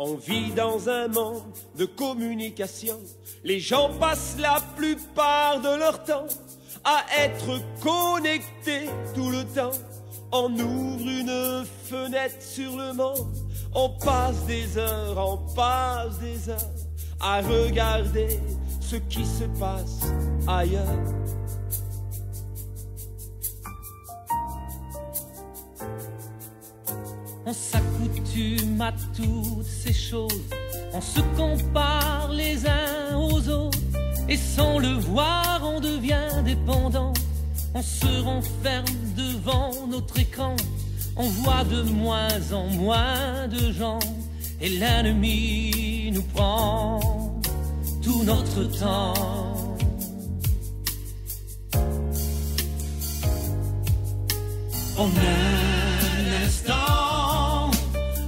On vit dans un monde de communication. Les gens passent la plupart de leur temps à être connectés tout le temps. On ouvre une fenêtre sur le monde. On passe des heures à regarder ce qui se passe ailleurs. On s'accoutume à toutes ces choses, on se compare les uns aux autres, et sans le voir on devient dépendant. On se renferme devant notre écran, on voit de moins en moins de gens, et l'ennemi nous prend tout notre temps. En un instant,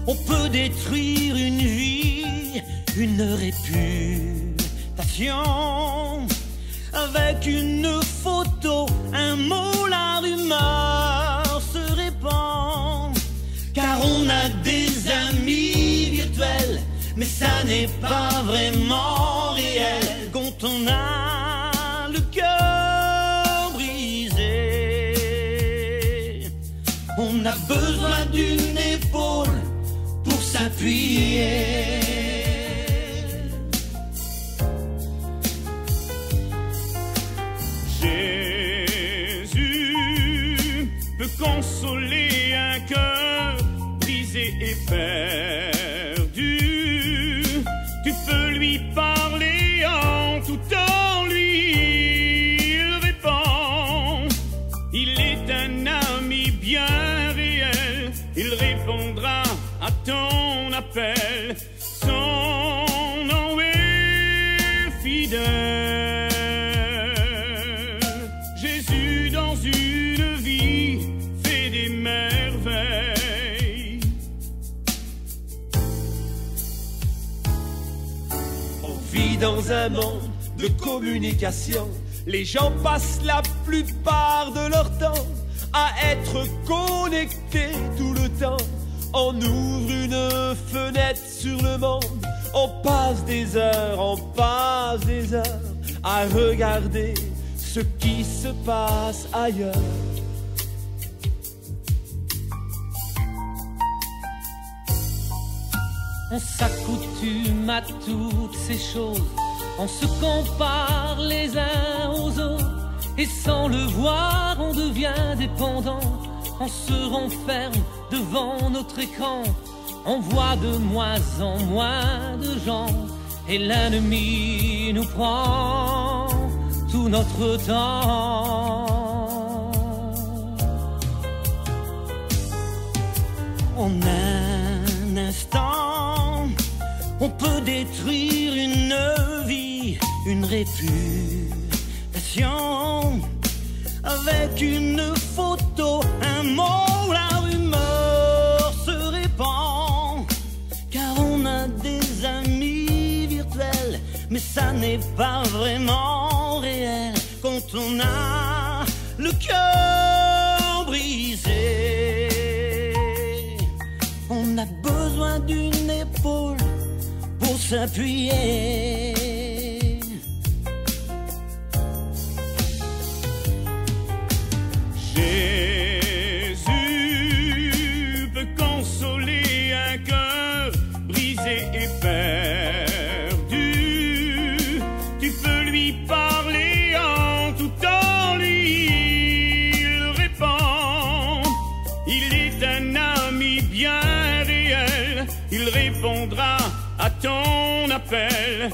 on peut détruire une vie, une réputation. Avec une photo, un mot, la rumeur se répand. Car on a des amis virtuels, mais ça n'est pas vraiment réel. Quand on a le cœur brisé, on a besoin d'une épaule pour s'appuyer. Jésus peut consoler un cœur brisé et perdu. Tu peux lui parler en tout temps, lui il répond. Il est un ami bien réel, il répondra à ton appel. Son nom est fidèle. Jésus dans une vie fait des merveilles. On vit dans un monde de communication. Les gens passent la plupart de leur temps à être connectés tout le temps. On ouvre une fenêtre sur le monde. On passe des heures à regarder ce qui se passe ailleurs. On s'accoutume à toutes ces choses, on se compare les uns aux autres, et sans le voir on devient dépendant. On se renferme devant notre écran, on voit de moins en moins de gens, et l'ennemi nous prend tout notre temps. En un instant, on peut détruire une vie, une réputation. Avec une photo, un mot, la rumeur se répand. Car on a des amis virtuels, mais ça n'est pas vraiment réel. Quand on a le cœur brisé, on a besoin d'une épaule pour s'appuyer. Jésus peut consoler un cœur brisé et perdu. Tu peux lui parler en tout temps, lui il répond. Il est un ami bien réel, il répondra à ton appel.